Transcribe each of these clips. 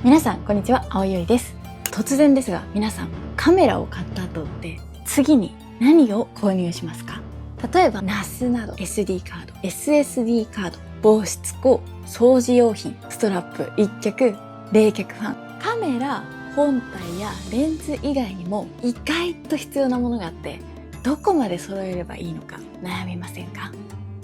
皆さんこんにちは、青ゆいです。突然ですが、皆さんカメラを買った後って次に何を購入しますか？例えば NAS など SD カード、SSD カード、防湿庫、掃除用品、ストラップ、一脚、冷却ファン、カメラ本体やレンズ以外にも意外と必要なものがあって、どこまで揃えればいいのか悩みませんか？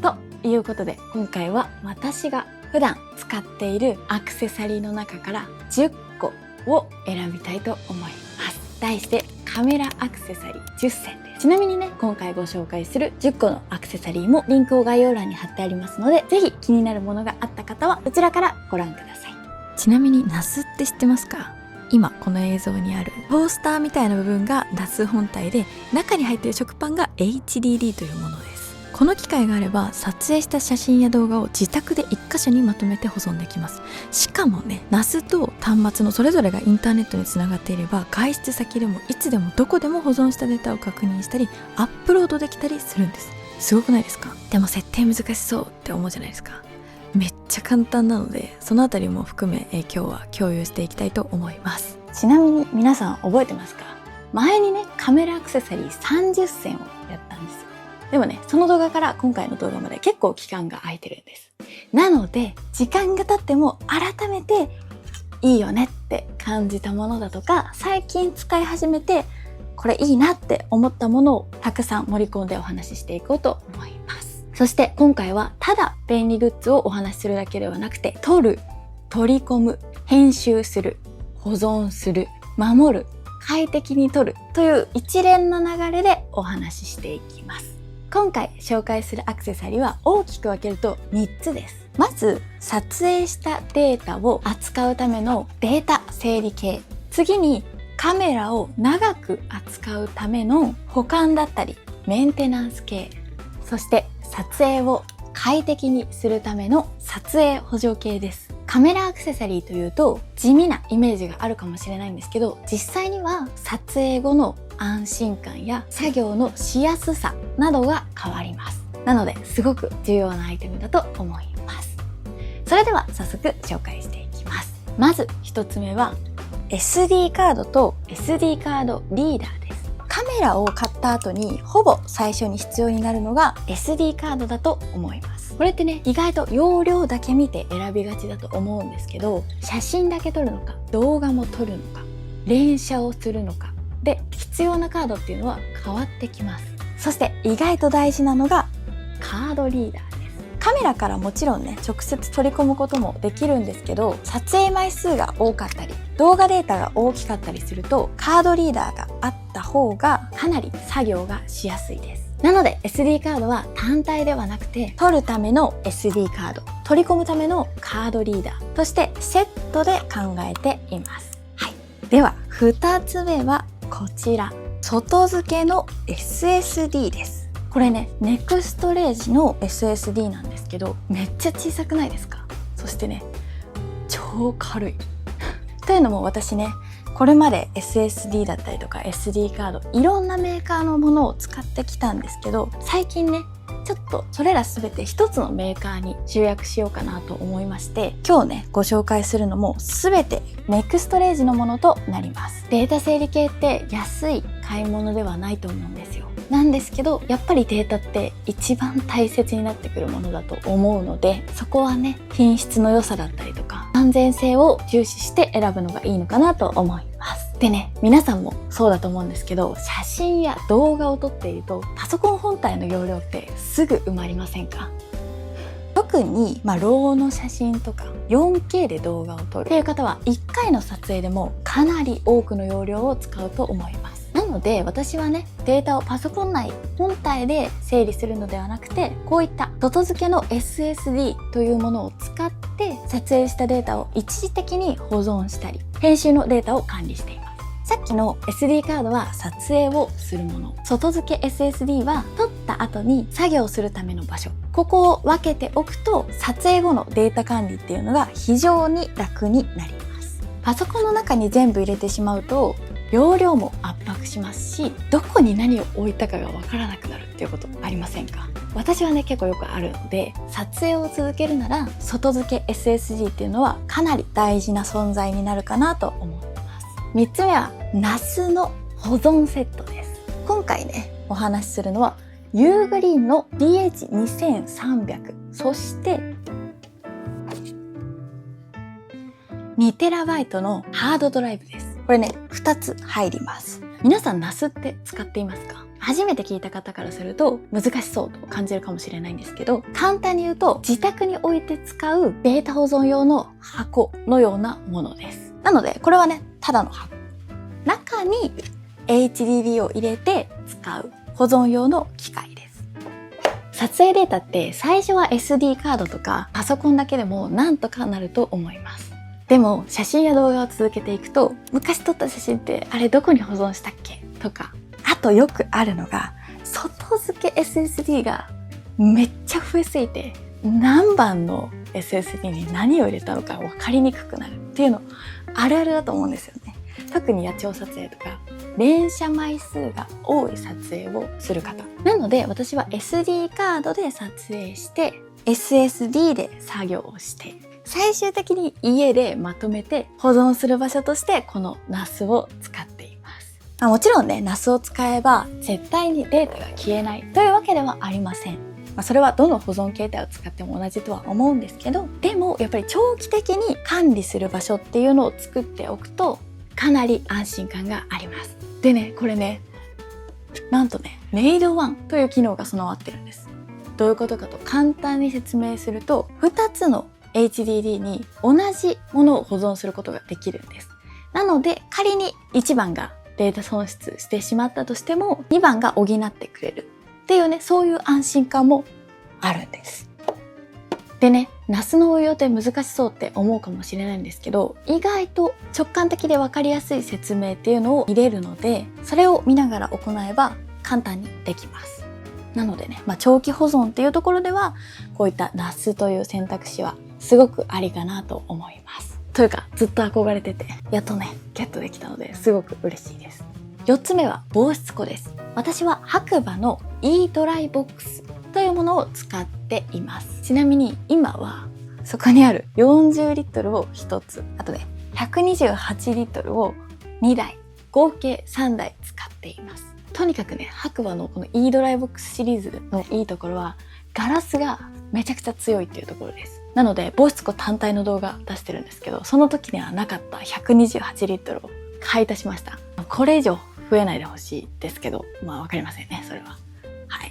ということで、今回は私が普段使っているアクセサリーの中から10個を選びたいと思います。題してカメラアクセサリー10選です。ちなみにね、今回ご紹介する10個のアクセサリーもリンクを概要欄に貼ってありますので、ぜひ気になるものがあった方はそちらからご覧ください。ちなみに NAS って知ってますか？今この映像にあるトースターみたいな部分が NAS 本体で、中に入っている食パンが HDD というものです。この機械があれば撮影した写真や動画を自宅で1箇所にまとめて保存できます。しかもね、NAS と端末のそれぞれがインターネットにつながっていれば、外出先でもいつでもどこでも保存したデータを確認したりアップロードできたりするんです。すごくないですか？でも設定難しそうって思うじゃないですか。めっちゃ簡単なので、そのあたりも含め、今日は共有していきたいと思います。ちなみに皆さん覚えてますか？前にね、カメラアクセサリー30選をやったんですよ。でもね、その動画から今回の動画まで結構期間が空いてるんです。なので、時間が経っても改めていいよねって感じたものだとか、最近使い始めてこれいいなって思ったものをたくさん盛り込んでお話ししていこうと思います。そして今回はただ便利グッズをお話しするだけではなくて、撮る、取り込む、編集する、保存する、守る、快適に撮るという一連の流れでお話ししていきます。今回紹介するアクセサリーは大きく分けると3つです。まず、撮影したデータを扱うためのデータ整理系。次に、カメラを長く扱うための保管だったりメンテナンス系。そして撮影を快適にするための撮影補助系です。カメラアクセサリーというと地味なイメージがあるかもしれないんですけど、実際には撮影後の安心感や作業のしやすさなどが変わります。なので、すごく重要なアイテムだと思います。それでは早速紹介していきます。まず一つ目は SD カードと SD カードリーダーです。カメラを買った後にほぼ最初に必要になるのが SD カードだと思います。これってね、意外と容量だけ見て選びがちだと思うんですけど、写真だけ撮るのか、動画も撮るのか、連写をするのかで必要なカードっていうのは変わってきます。そして意外と大事なのがカードリーダーです。カメラからもちろんね、直接取り込むこともできるんですけど、撮影枚数が多かったり動画データが大きかったりすると、カードリーダーがあった方がかなり作業がしやすいです。なので SD カードは単体ではなくて、撮るための SD カード、取り込むためのカードリーダーとしてセットで考えています。はい。では2つ目はこちら、外付けの SSD です。これね、ネクストレージの SSD なんですけど、めっちゃ小さくないですか？そしてね、超軽いというのも、私ね、これまで SSD だったりとか SD カード、いろんなメーカーのものを使ってきたんですけど、最近ね、ちょっとそれらすべて一つのメーカーに集約しようかなと思いまして、今日ね、ご紹介するのもすべてネクストレージのものとなります。データ整理系って安い買い物ではないと思うんですよ。なんですけど、やっぱりデータって一番大切になってくるものだと思うので、そこはね、品質の良さだったりとか安全性を重視して選ぶのがいいのかなと思います。でね、皆さんもそうだと思うんですけど、写真や動画を撮っているとパソコン本体の容量ってすぐ埋まりませんか？特に、ローの写真とか 4K で動画を撮るっていう方は、1回の撮影でもかなり多くの容量を使うと思います。なので私はね、データをパソコン内本体で整理するのではなくて、こういった外付けの SSD というものを使って撮影したデータを一時的に保存したり、編集のデータを管理しています。さっきの SD カードは撮影をするもの、外付け SSD は撮った後に作業するための場所、ここを分けておくと、撮影後のデータ管理っていうのが非常に楽になります。パソコンの中に全部入れてしまうと容量も圧迫しますし、どこに何を置いたかがわからなくなるっていうことありませんか？私はね結構よくあるので、撮影を続けるなら外付け SSD っていうのはかなり大事な存在になるかなと思ってます。3つ目はナスの保存セットです。今回ねお話しするのはユーグリーンの DH2300、 そして2TB のハードドライブです。これね2つ入ります。皆さんナスって使っていますか？初めて聞いた方からすると難しそうと感じるかもしれないんですけど、簡単に言うと自宅に置いて使うデータ保存用の箱のようなものです。なのでこれはねただの箱、中に HDD を入れて使う保存用の機械です。撮影データって最初は SD カードとかパソコンだけでもなんとかなると思います。でも写真や動画を続けていくと、昔撮った写真ってあれどこに保存したっけとか、あとよくあるのが外付け SSD がめっちゃ増えすぎて何番の SSD に何を入れたのか分かりにくくなるっていうのあるあるだと思うんですよね。特に野鳥撮影とか連写枚数が多い撮影をする方なので、私は SD カードで撮影して SSD で作業をして最終的に家でまとめて保存する場所としてこのNASを使っています。もちろんね NAS を使えば絶対にデータが消えないというわけではありません。それはどの保存形態を使っても同じとは思うんですけど、でもやっぱり長期的に管理する場所っていうのを作っておくとかなり安心感があります。でねこれねなんとねRAID 1という機能が備わってるんです。どういうことかと簡単に説明すると、2つの HDD に同じものを保存することができるんです。なので仮に1番がデータ損失してしまったとしても2番が補ってくれるっていうね、そういう安心感もあるんです。でね、NASの運用って難しそうって思うかもしれないんですけど、意外と直感的で分かりやすい説明っていうのを入れるので、それを見ながら行えば簡単にできます。なのでね、長期保存っていうところではこういった NAS という選択肢はすごくありかなと思います。というかずっと憧れててやっとねゲットできたのですごく嬉しいです。4つ目は防湿庫です。私は白馬の E ドライボックスというものを使っています。ちなみに今はそこにある40リットルを1つ、あとね128リットルを2台、合計3台使っています。とにかくね白馬のこの E ドライボックスシリーズのいいところはガラスがめちゃくちゃ強いっていうところです。なので防湿庫単体の動画出してるんですけど、その時にはなかった128リットルを買い足しました。これ以上増えないでほしいですけど、わかりませんねそれは。はい。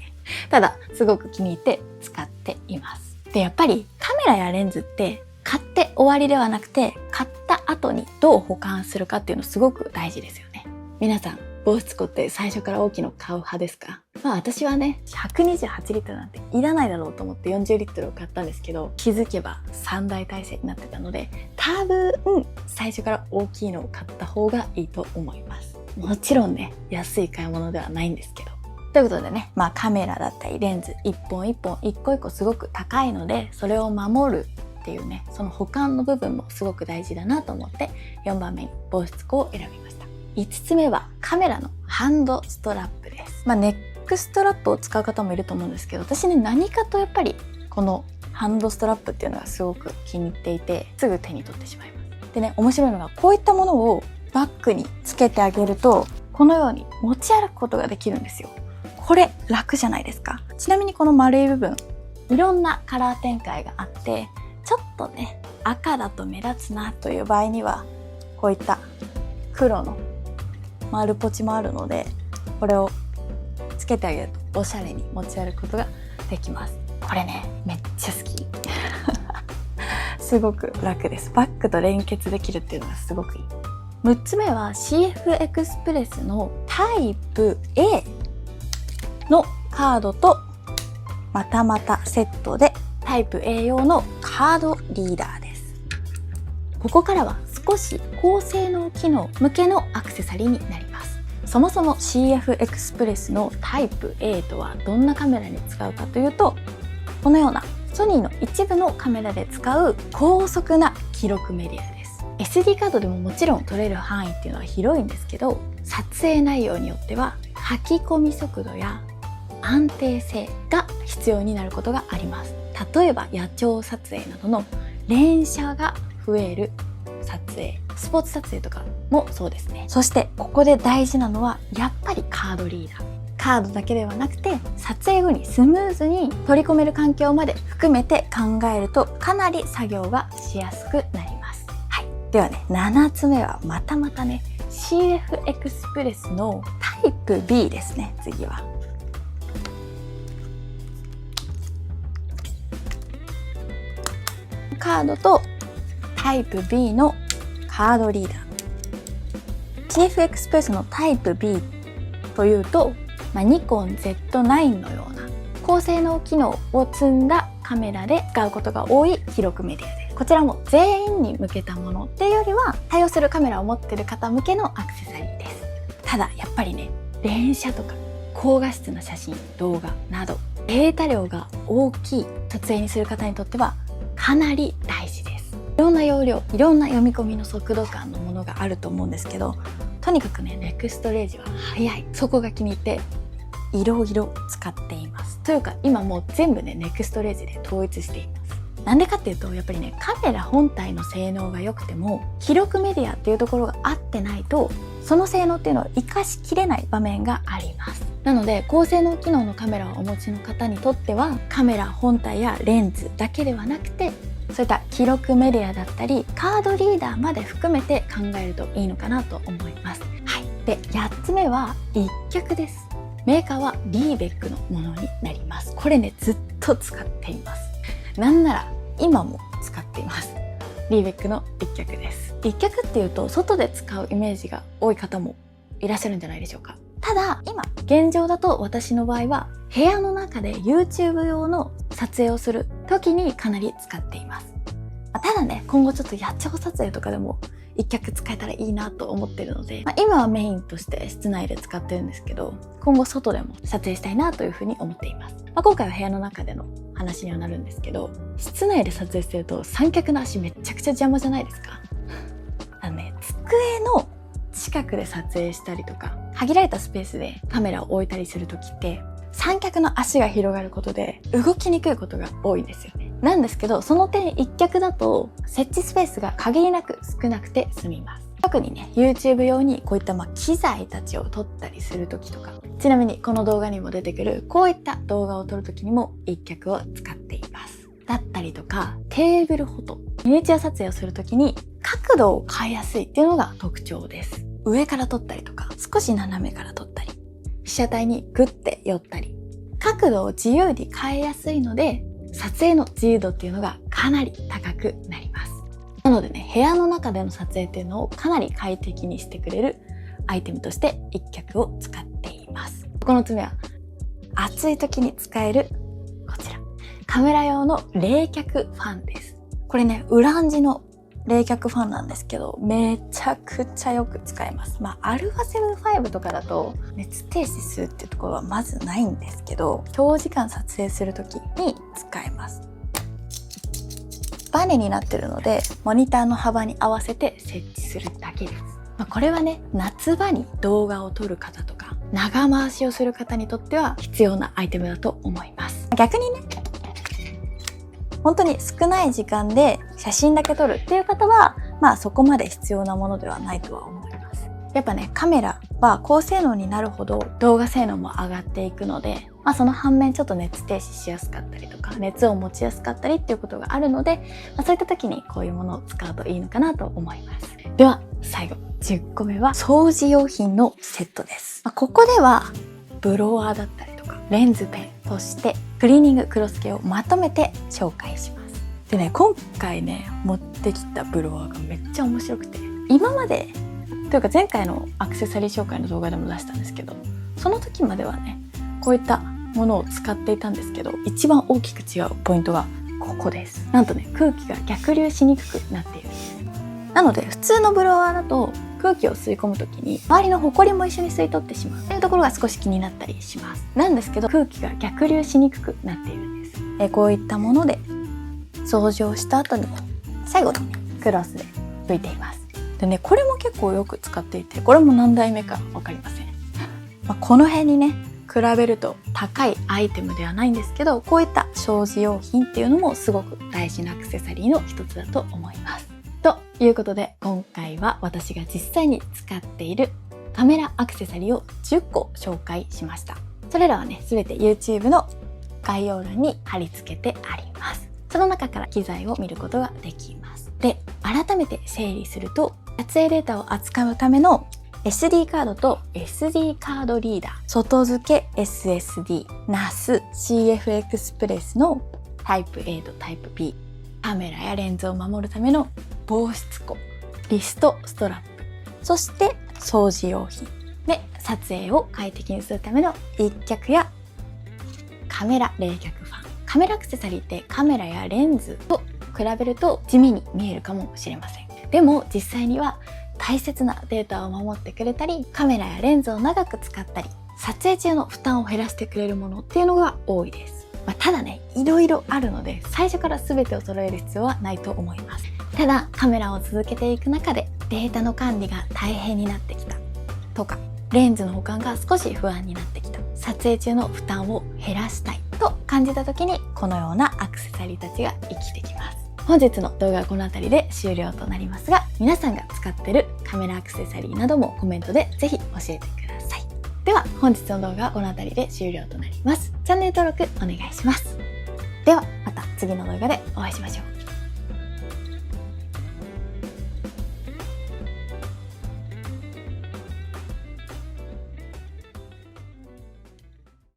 ただすごく気に入って使っています。でやっぱりカメラやレンズって買って終わりではなくて、買った後にどう保管するかっていうのすごく大事ですよね。皆さん防湿庫って最初から大きいの買う派ですか？私はね128リットルなんていらないだろうと思って40リットルを買ったんですけど、気づけば3台体制になってたので、多分最初から大きいのを買った方がいいと思います。もちろんね安い買い物ではないんですけど。ということでね、カメラだったりレンズ一本一本一個一個すごく高いので、それを守るっていうね、その保管の部分もすごく大事だなと思って4番目に防湿庫を選びました。5つ目はカメラのハンドストラップです。ネックストラップを使う方もいると思うんですけど、私ね何かとやっぱりこのハンドストラップっていうのがすごく気に入っていて、すぐ手に取ってしまいます。でね、面白いのがこういったものをバッグにつけてあげると、このように持ち歩くことができるんですよ。これ楽じゃないですか。ちなみにこの丸い部分、いろんなカラー展開があって、ちょっとね赤だと目立つなという場合にはこういった黒の丸ポチもあるので、これをつけてあげるとおしゃれに持ち歩くことができます。これねめっちゃ好きすごく楽です。バッグと連結できるっていうのがすごくいい。6つ目は CF エクスプレスのタイプ A のカードとまたセットでタイプ A 用のカードリーダーです。ここからは少し高性能機能向けのアクセサリーになります。そもそも CF エクスプレスのタイプ A とはどんなカメラに使うかというと、このようなソニーの一部のカメラで使う高速な記録メディアです。 SD カードでももちろん撮れる範囲っていうのは広いんですけど、撮影内容によっては書き込み速度や安定性が必要になることがあります。例えば野鳥撮影などの連写が増える撮影、スポーツ撮影とかもそうですね。そしてここで大事なのはやっぱりカードリーダー。カードだけではなくて撮影後にスムーズに取り込める環境まで含めて考えるとかなり作業がしやすくなります。はい。ではね、7つ目はまたね CF エクスプレスのタイプ B ですね。次はカードとタイプ B のカードリーダー。CF エクスプレスのタイプ B というと、ニコン Z9 のような高性能機能を積んだカメラで使うことが多い記録メディアです。こちらも全員に向けたものっていうよりは対応するカメラを持っている方向けのアクセサリーです。ただやっぱりね、連写とか高画質な写真、動画などデータ量が大きい撮影にする方にとってはかなり大事です。いろんな容量、いろんな読み込みの速度感のものがあると思うんですけど、とにかくね、ネクストレイジは速い。そこが気に入っていろいろ使っています。というか今もう全部ね、ネクストレイジで統一しています。なんでかっていうと、やっぱりね、カメラ本体の性能が良くても記録メディアっていうところが合ってないと、その性能っていうのを活かしきれない場面があります。なので高性能機能のカメラをお持ちの方にとっては、カメラ本体やレンズだけではなくて、そういった記録メディアだったりカードリーダーまで含めて考えるといいのかなと思います。はい。で、8つ目は一脚です。メーカーはリーベックのものになります。これね、ずっと使っています。なんなら今も使っています。リーベックの一脚です。一脚っていうと外で使うイメージが多い方もいらっしゃるんじゃないでしょうか。ただ今現状だと私の場合は部屋の中で YouTube 用の撮影をする時にかなり使っています。ただね、今後ちょっと野鳥撮影とかでも一脚使えたらいいなと思ってるので、今はメインとして室内で使ってるんですけど、今後外でも撮影したいなというふうに思っています。今回は部屋の中での話にはなるんですけど、室内で撮影してると三脚の足めちゃくちゃ邪魔じゃないですか。机の近くで撮影したりとか、限られたスペースでカメラを置いたりするときって、三脚の足が広がることで動きにくいことが多いんですよね。なんですけど、その点一脚だと設置スペースが限りなく少なくて済みます。特にね、YouTube 用にこういった機材たちを撮ったりするときとか、ちなみにこの動画にも出てくるこういった動画を撮るときにも一脚を使っています。だったりとか、テーブルフォト、ミニチュア撮影をするときに角度を変えやすいっていうのが特徴です。上から撮ったりとか、少し斜めから撮ったり、被写体にグッて寄ったり、角度を自由に変えやすいので、撮影の自由度っていうのがかなり高くなります。なのでね、部屋の中での撮影っていうのをかなり快適にしてくれるアイテムとして一脚を使っています。9つ目は、暑い時に使えるこちら。カメラ用の冷却ファンです。これね、ウランジの冷却ファンなんですけど、めちゃくちゃよく使えます。α7-5 とかだと熱停止するっていうところはまずないんですけど、長時間撮影するときに使えます。バネになってるので、モニターの幅に合わせて設置するだけです。これはね、夏場に動画を撮る方とか、長回しをする方にとっては必要なアイテムだと思います。逆にね、本当に少ない時間で写真だけ撮るっていう方は、そこまで必要なものではないとは思います。やっぱね、カメラは高性能になるほど動画性能も上がっていくので、その反面ちょっと熱停止しやすかったりとか、熱を持ちやすかったりっていうことがあるので、そういった時にこういうものを使うといいのかなと思います。では、最後、10個目は掃除用品のセットです。ここでは、ブロワーだったりとか、レンズペン、そしてクリーニングクロスケをまとめて紹介します。でね、今回ね、持ってきたブロワーがめっちゃ面白くて、今まで、というか前回のアクセサリー紹介の動画でも出したんですけど、その時まではね、こういったものを使っていたんですけど、一番大きく違うポイントがここです。なんとね、空気が逆流しにくくなっているんです。なので、普通のブロワーだと空気を吸い込むときに周りのホコリも一緒に吸い取ってしまうというところが少し気になったりします。なんですけど、空気が逆流しにくくなっているんです。こういったもので掃除をした後に最後にクロスで拭いています。でね、これも結構よく使っていて、これも何台目かわかりません。この辺にね、比べると高いアイテムではないんですけど、こういった障子用品っていうのもすごく大事なアクセサリーの一つだと思います。ということで、今回は私が実際に使っているカメラアクセサリーを10個紹介しました。それらはね、すべて YouTube の概要欄に貼り付けてあります。その中から機材を見ることができます。で、改めて整理すると、撮影データを扱うための SD カードと SD カードリーダー、外付け SSD、NAS、CF エクスプレスのタイプ A とタイプ B、カメラやレンズを守るための防湿庫、リストストラップ、そして掃除用品で、撮影を快適にするための一脚やカメラ冷却ファン。カメラアクセサリーってカメラやレンズと比べると地味に見えるかもしれません。でも実際には大切なデータを守ってくれたり、カメラやレンズを長く使ったり、撮影中の負担を減らしてくれるものっていうのが多いです。ただね、いろいろあるので最初から全てを揃える必要はないと思います。ただカメラを続けていく中でデータの管理が大変になってきたとか、レンズの保管が少し不安になってきた、撮影中の負担を減らしたいと感じた時に、このようなアクセサリーたちが生きてきます。本日の動画はこの辺りで終了となりますが、皆さんが使っているカメラアクセサリーなどもコメントでぜひ教えてください。では本日の動画はこの辺りで終了となります。チャンネル登録お願いします。ではまた次の動画でお会いしましょう。